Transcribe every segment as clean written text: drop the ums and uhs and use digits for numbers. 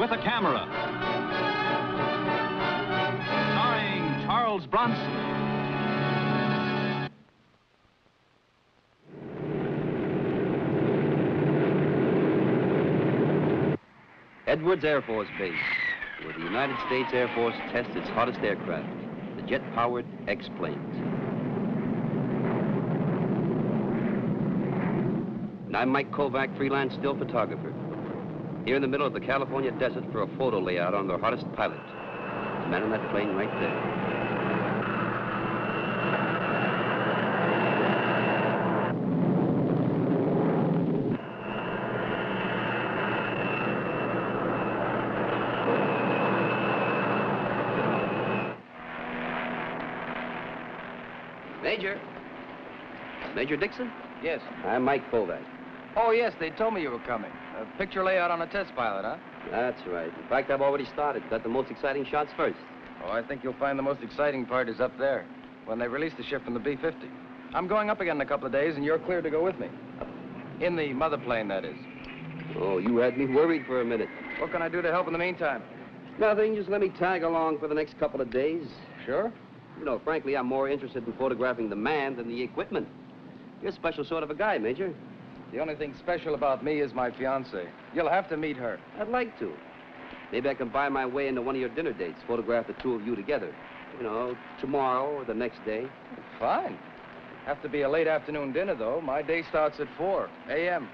with a Camera. Starring Charles Bronson. Edwards Air Force Base, where the United States Air Force tests its hottest aircraft, the jet-powered X-planes. And I'm Mike Kovac, freelance still photographer, here in the middle of the California desert for a photo layout on their hottest pilot, the man on that plane right there. Major Dixon? Yes. I'm Mike Kovac. Oh, yes, they told me you were coming. A picture layout on a test pilot, huh? That's right. In fact, I've already started. Got the most exciting shots first. Oh, I think you'll find the most exciting part is up there, when they release the ship from the B-50. I'm going up again in a couple of days, and you're cleared to go with me. In the mother plane, that is. Oh, you had me worried for a minute. What can I do to help in the meantime? Nothing. Just let me tag along for the next couple of days. Sure. You know, frankly, I'm more interested in photographing the man than the equipment. You're a special sort of a guy, Major. The only thing special about me is my fiancée. You'll have to meet her. I'd like to. Maybe I can buy my way into one of your dinner dates, photograph the two of you together. You know, tomorrow or the next day. Fine. Have to be a late afternoon dinner, though. My day starts at 4 a.m.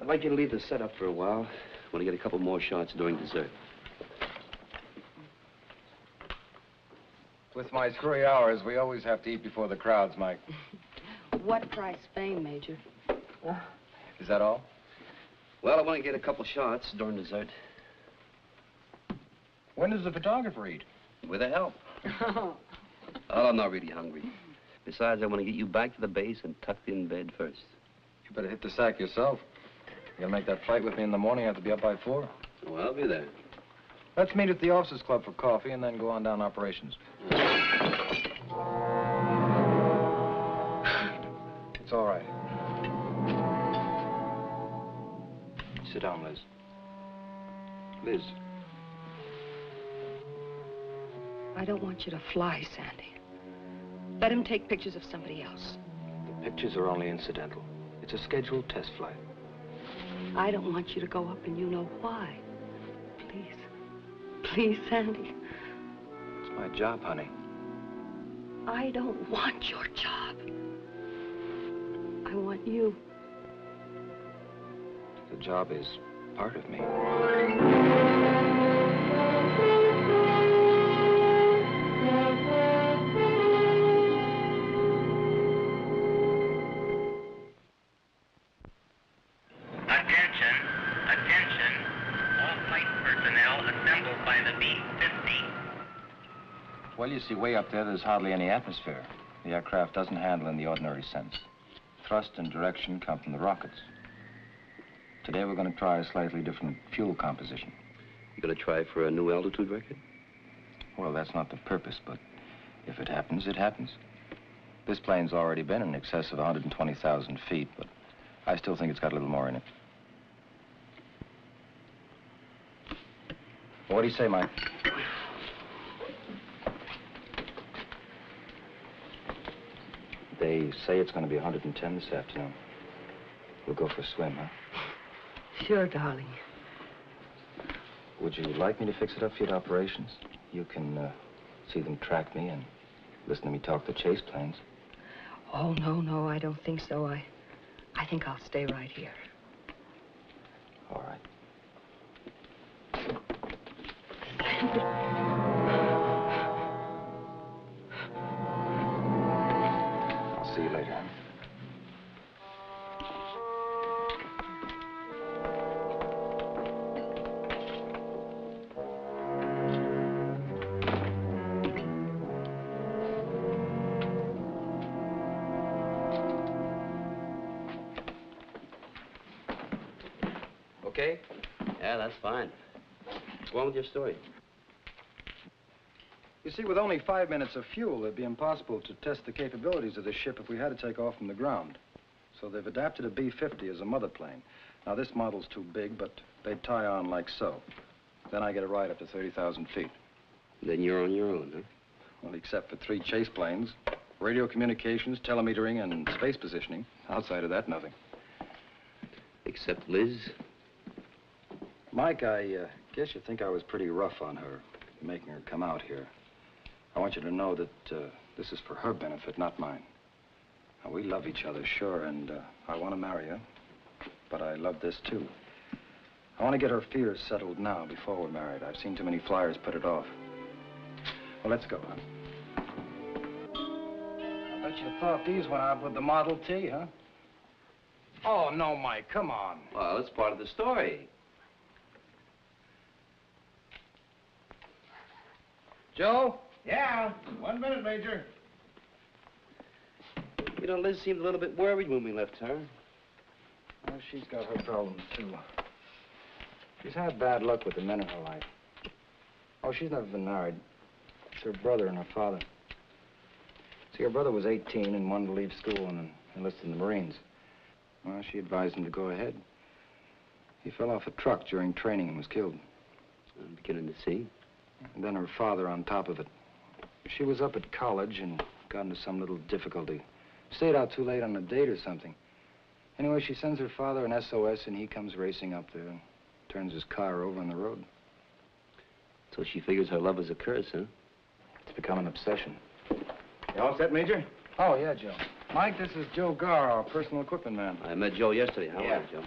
I'd like you to leave the set up for a while. I want to get a couple more shots during dessert. With my screwy hours, we always have to eat before the crowds, Mike. What price fame, Major? Is that all? Well, I want to get a couple shots during dessert. When does the photographer eat? With the help. Oh, I'm not really hungry. Besides, I want to get you back to the base and tucked in bed first. You better hit the sack yourself. You gotta make that flight with me in the morning. I have to be up by 4. Well, I'll be there. Let's meet at the officers' club for coffee and then go on down operations. It's all right. Sit down, Liz. Liz. I don't want you to fly, Sandy. Let him take pictures of somebody else. The pictures are only incidental. It's a scheduled test flight. I don't want you to go up and you know why. Please. Please, Sandy. It's my job, honey. I don't want your job. I want you. The job is part of me. Well, you see, way up there's hardly any atmosphere. The aircraft doesn't handle in the ordinary sense. Thrust and direction come from the rockets. Today we're going to try a slightly different fuel composition. You going to try for a new altitude record? Well, that's not the purpose, but if it happens, it happens. This plane's already been in excess of 120,000 feet, but I still think it's got a little more in it. Well, what do you say, Mike? They say it's going to be 110 this afternoon. We'll go for a swim, huh? Sure, darling. Would you like me to fix it up for you at operations? You can see them track me and listen to me talk to chase planes. Oh, no, I don't think so. I think I'll stay right here. All right. I'll see you later. Okay? Yeah, that's fine. What's wrong with your story? You see, with only 5 minutes of fuel, it'd be impossible to test the capabilities of the ship if we had to take off from the ground. So they've adapted a B-50 as a mother plane. Now, this model's too big, but they'd tie on like so. Then I get a ride up to 30,000 feet. Then you're on your own, huh? Well, except for 3 chase planes, radio communications, telemetering, and space positioning. Outside of that, nothing. Except Liz? Mike, I guess you think I was pretty rough on her, making her come out here. I want you to know that this is for her benefit, not mine. Now, we love each other, sure, and I want to marry her. But I love this, too. I want to get her fears settled now, before we're married. I've seen too many flyers put it off. Well, let's go, huh? I bet you thought these went out with the Model T, huh? Oh, no, Mike, come on. Well, it's part of the story. Joe? Yeah, 1 minute, Major. You know, Liz seemed a little bit worried when we left her. Well, she's got her problems, too. She's had bad luck with the men in her life. Oh, she's never been married. It's her brother and her father. See, her brother was 18 and wanted to leave school and enlisted in the Marines. Well, she advised him to go ahead. He fell off a truck during training and was killed. I'm beginning to see. And then her father on top of it. She was up at college and got into some little difficulty. Stayed out too late on a date or something. Anyway, she sends her father an SOS and he comes racing up there and turns his car over on the road. So she figures her love is a curse, huh? It's become an obsession. You all set, Major? Oh, yeah, Joe. Mike, this is Joe Garr, our personal equipment man. I met Joe yesterday. How are you, Joe?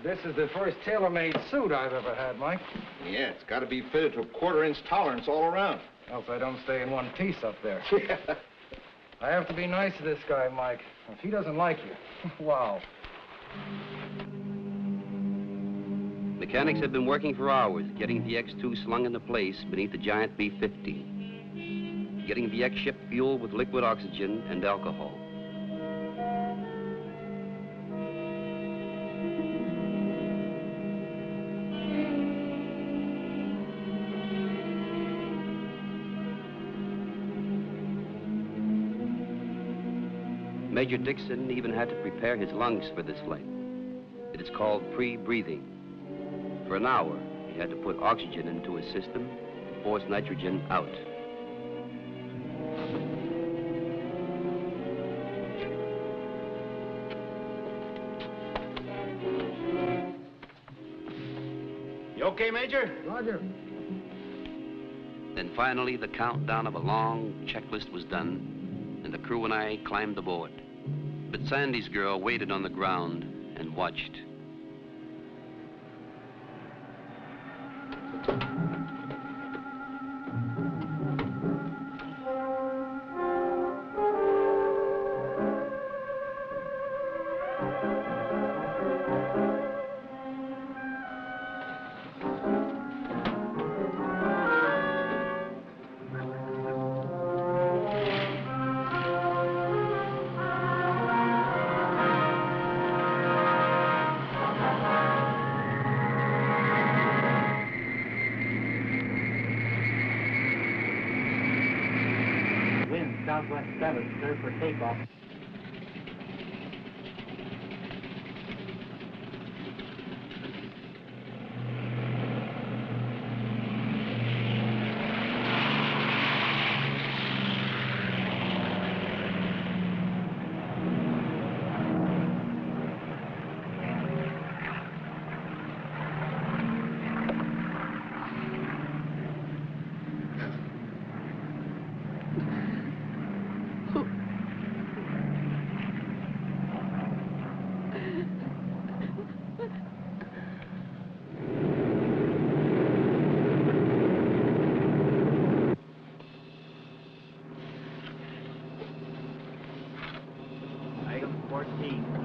This is the first tailor-made suit I've ever had, Mike. Yeah, it's got to be fitted to a 1/4-inch tolerance all around. Else I don't stay in one piece up there. I have to be nice to this guy, Mike. If he doesn't like you, wow. Mechanics have been working for hours, getting the X-2 slung into place beneath the giant B-50. Getting the X-ship fueled with liquid oxygen and alcohol. Major Dixon even had to prepare his lungs for this flight. It is called pre-breathing. For an hour, he had to put oxygen into his system to force nitrogen out. You okay, Major? Roger. Then finally, the countdown of a long checklist was done, and the crew and I climbed aboard. But Sandy's girl waited on the ground and watched. Southwest 7, clear for takeoff.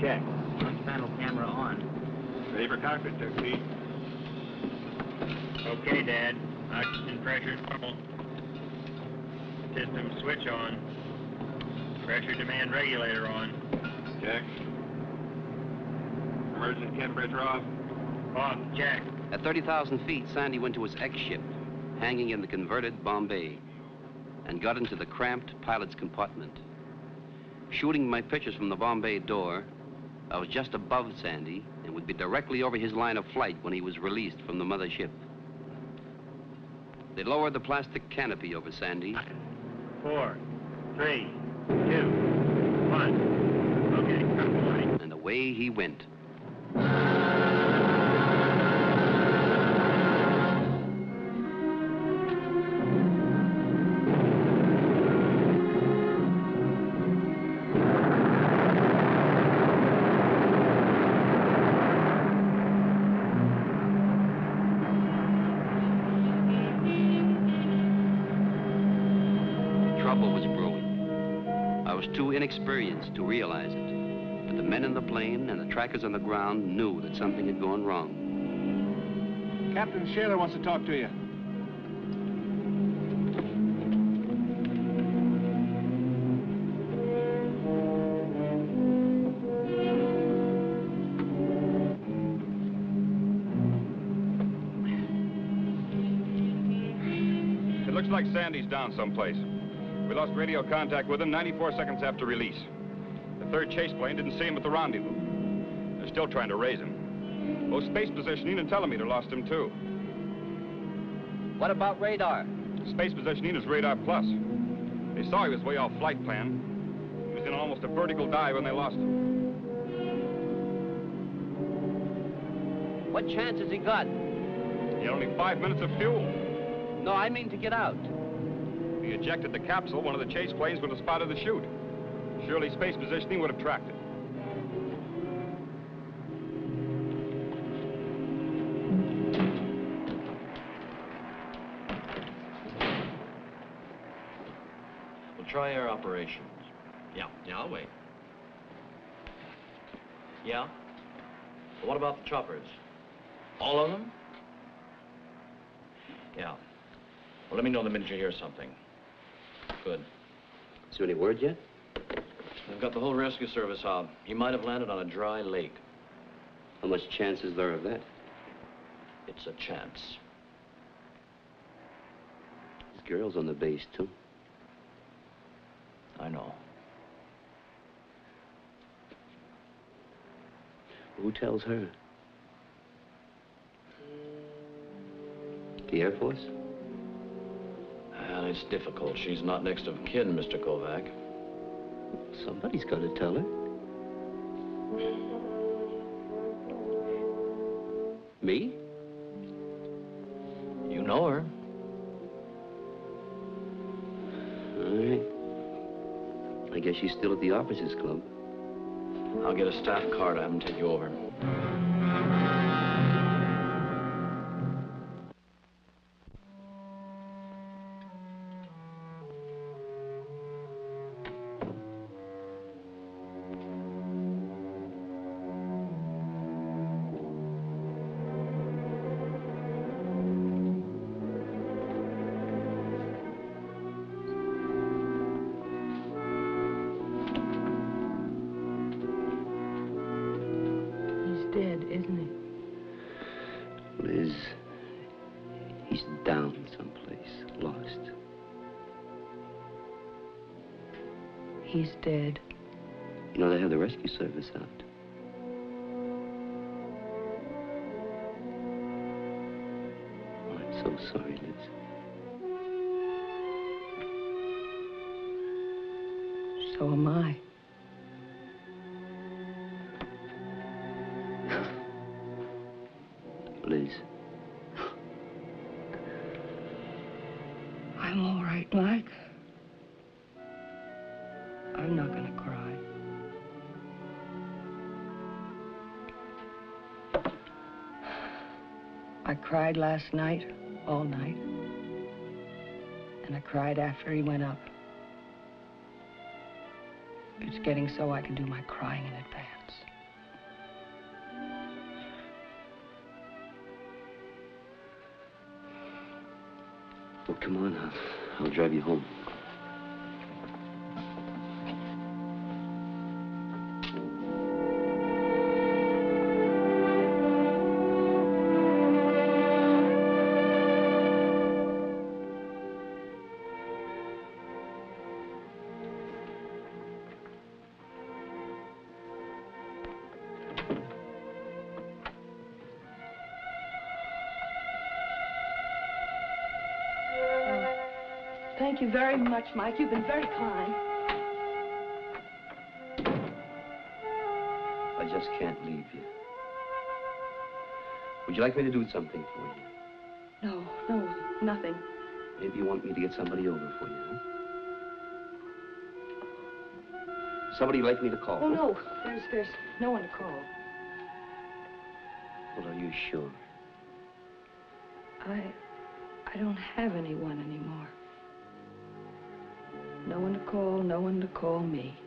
Check. Front panel camera on. Ready for cockpit, Tech Pete. Okay, Dad. Oxygen pressure normal. System switch on. Pressure demand regulator on. Check. Emergency temperature off. Off. Check. At 30,000 feet, Sandy went to his X-ship, hanging in the converted Bombay. and got into the cramped pilot's compartment. Shooting my pictures from the Bombay door, I was just above Sandy and would be directly over his line of flight when he was released from the mother ship. They lowered the plastic canopy over Sandy. 4, 3, 2, 1. Okay, come flying. And away he went. Trouble was brewing. I was too inexperienced to realize it, but the men in the plane and the trackers on the ground knew that something had gone wrong. Captain Shaler wants to talk to you. It looks like Sandy's down someplace. We lost radio contact with him 94 seconds after release. The third chase plane didn't see him at the rendezvous. They're still trying to raise him. Both space positioning and telemeter lost him, too. What about radar? Space positioning is radar plus. They saw he was way off flight plan. He was in almost a vertical dive when they lost him. What chance has he got? He had only 5 minutes of fuel. No, I mean to get out. If he ejected the capsule, one of the chase planes would have spotted the chute. Surely space positioning would have tracked it. We'll try air operations. Yeah, I'll wait. Yeah? Well, what about the choppers? All of them? Yeah. Well, let me know the minute you hear something. Good. Is there any word yet? They've got the whole rescue service out. He might have landed on a dry lake. How much chance is there of that? It's a chance. There's girls on the base, too. I know. Who tells her? The Air Force? Well, it's difficult. She's not next of kin, Mr. Kovac. Somebody's got to tell her. Me? You know her. All right. I guess she's still at the Officers Club. I'll get a staff car to have him take you over. Dead, isn't he? Liz, he's down someplace, lost. He's dead. You know, they have the rescue service out. Oh, I'm so sorry, Liz. So am I. Liz. I'm all right, Mike. I'm not gonna cry. I cried last night, all night. And I cried after he went up. It's getting so I can do my crying in advance. Well, come on, I'll drive you home. thank you very much, Mike. You've been very kind. I just can't leave you. Would you like me to do something for you? No, nothing. Maybe you want me to get somebody over for you, huh? Somebody you'd like me to call? Oh, no. There's no one to call. Well, are you sure? I don't have anyone anymore. No one to call, no one to call me.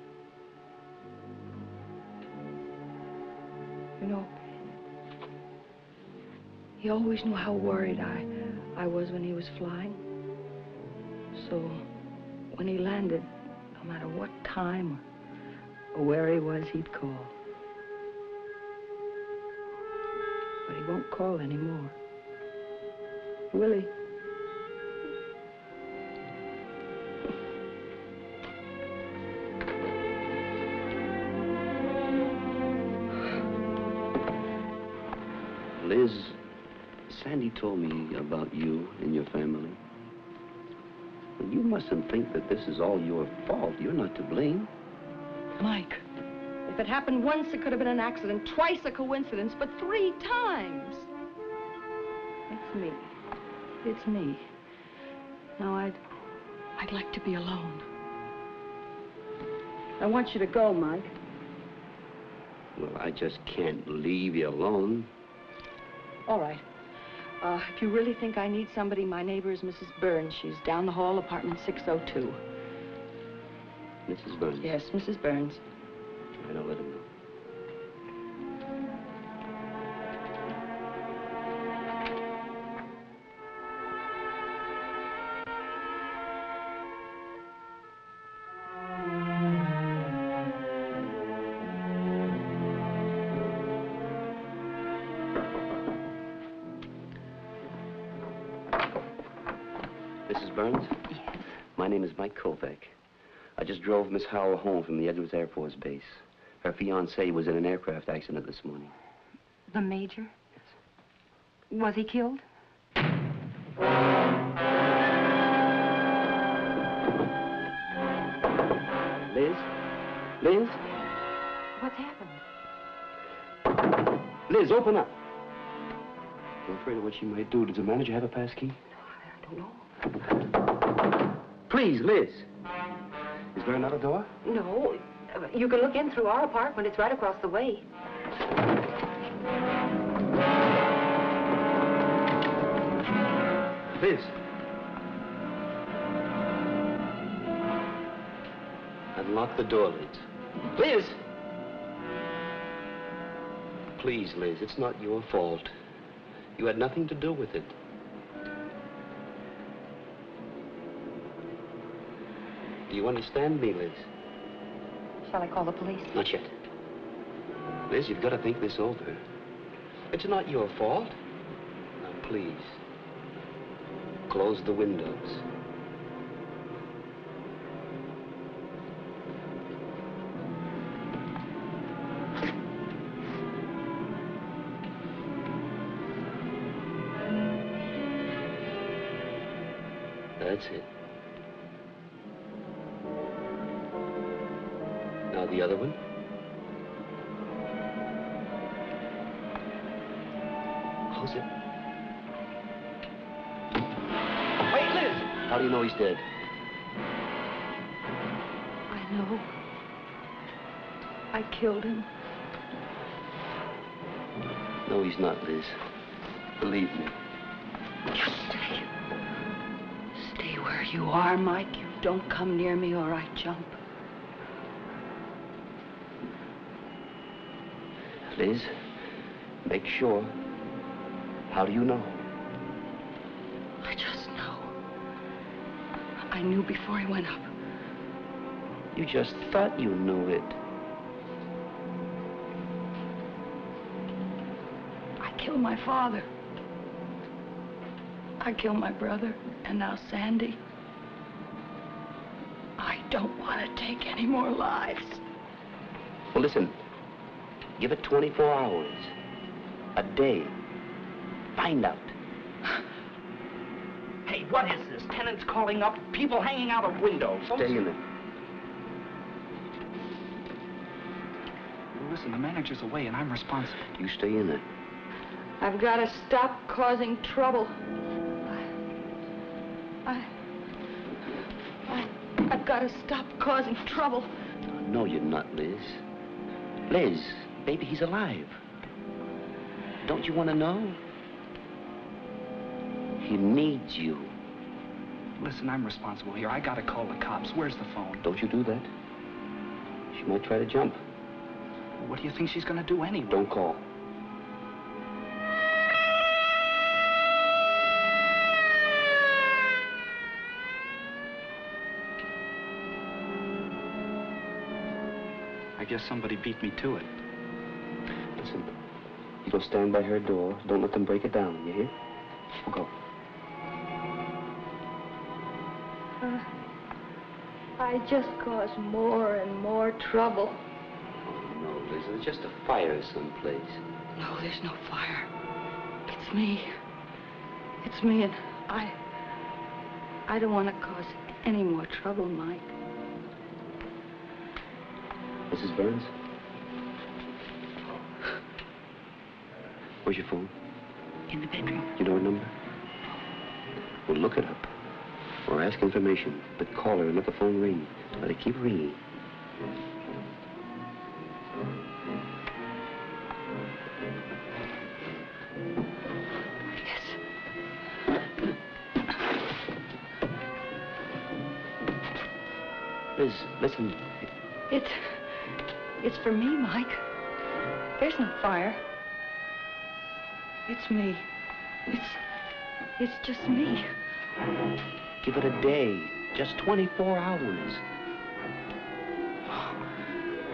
You know, he always knew how worried I was when he was flying. So when he landed, no matter what time or where he was, he'd call. But he won't call anymore. Will he? Liz, Sandy told me about you and your family. Well, you mustn't think that this is all your fault. You're not to blame. Mike, if it happened once, it could have been an accident. Twice, a coincidence. But 3 times. It's me. It's me. Now, I'd like to be alone. I want you to go, Mike. Well, I just can't leave you alone. All right. If you really think I need somebody, my neighbor is Mrs. Burns. She's down the hall, apartment 602. Mrs. Burns? Yes, Mrs. Burns. All right, I'll let him know. Mrs. Burns? Yes. My name is Mike Kovac. I just drove Miss Howell home from the Edwards Air Force Base. Her fiancé was in an aircraft accident this morning. The Major? Yes. Was he killed? Liz? Liz? What's happened? Liz, open up. I'm afraid of what she might do. Does the manager have a pass key? I don't know. Please, Liz. Is there another door? No. You can look in through our apartment. It's right across the way. Liz. Unlock the door, Liz. Liz! Please, Liz, it's not your fault. You had nothing to do with it. Do you understand me, Liz? Shall I call the police? Not yet. Liz, you've got to think this over. It's not your fault. Now, please, close the windows. That's it. Now the other one. Close it. Wait, Liz! How do you know he's dead? I know. I killed him. No, he's not, Liz. Believe me. Stay. Stay where you are, Mike. You don't come near me or I jump. Liz, make sure. How do you know? I just know. I knew before he went up. You just thought you knew it. I killed my father. I killed my brother, and now Sandy. I don't want to take any more lives. Well, listen. Give it 24 hours. A day. Find out. Hey, what is this? Tenants calling up, people hanging out of windows. Stay in it. Listen, the manager's away and I'm responsible. You stay in it. I've got to stop causing trouble. I've got to stop causing trouble. No, you're not, Liz. Liz, baby, he's alive. Don't you want to know? He needs you. Listen, I'm responsible here. I gotta call the cops. Where's the phone? Don't you do that. She might try to jump. What do you think she's gonna do anyway? Don't call. I guess somebody beat me to it. Listen, you go stand by her door. Don't let them break it down, you hear? We'll go. I just cause more and more trouble. Oh, no, Liz, there's just a fire someplace. No, there's no fire. It's me. It's me, and I don't want to cause any more trouble, Mike. Mrs. Burns? Where's your phone? In the bedroom. You know her number? Well, look it up. Or ask information. But call her and let the phone ring. Let it keep ringing. Liz, listen. It's for me, Mike. There's no fire. It's me. It's just me. Give it a day. Just 24 hours.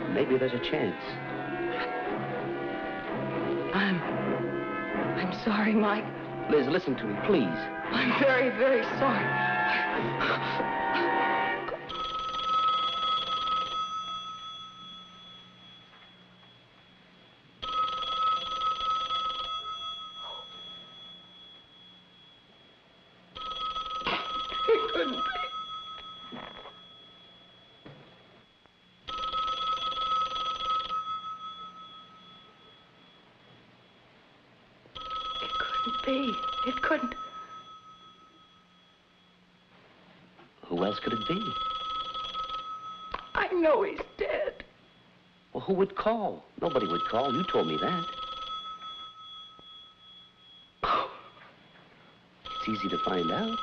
Maybe there's a chance. I'm sorry, Mike. Liz, listen to me, please. I'm very, very sorry. It couldn't be. It couldn't. Who else could it be? I know he's dead. Well, who would call? Nobody would call. You told me that. Oh. It's easy to find out.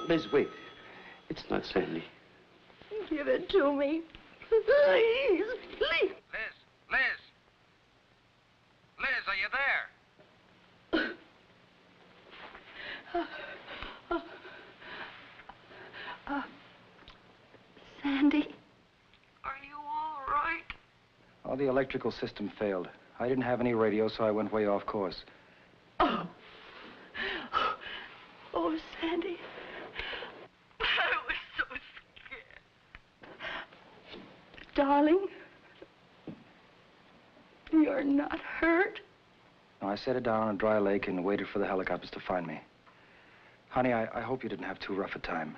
Liz, wait. It's not Sandy. Give it to me. Please, please. Liz, are you there? Sandy, are you all right? Oh, the electrical system failed. I didn't have any radio, so I went way off course. Oh, Sandy. I was so scared. Darling, you're not hurt? No, I set it down on a dry lake and waited for the helicopters to find me. Honey, I hope you didn't have too rough a time.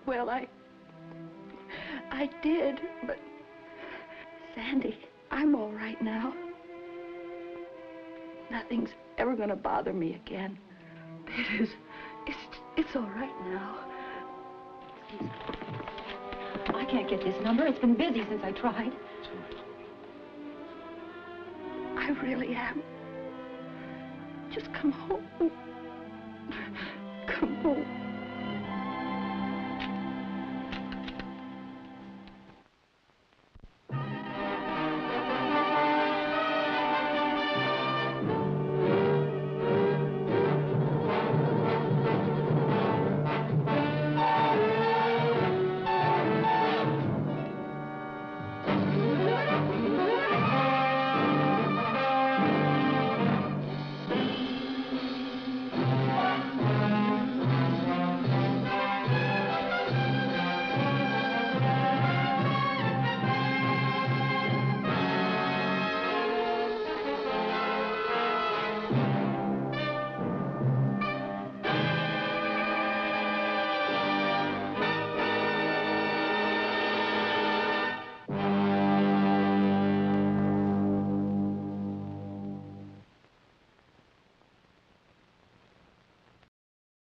Well, I did, but... Sandy, I'm all right now. Nothing's ever gonna bother me again. It's all right now. I can't get this number. It's been busy since I tried. I really am. Just come home. Come home.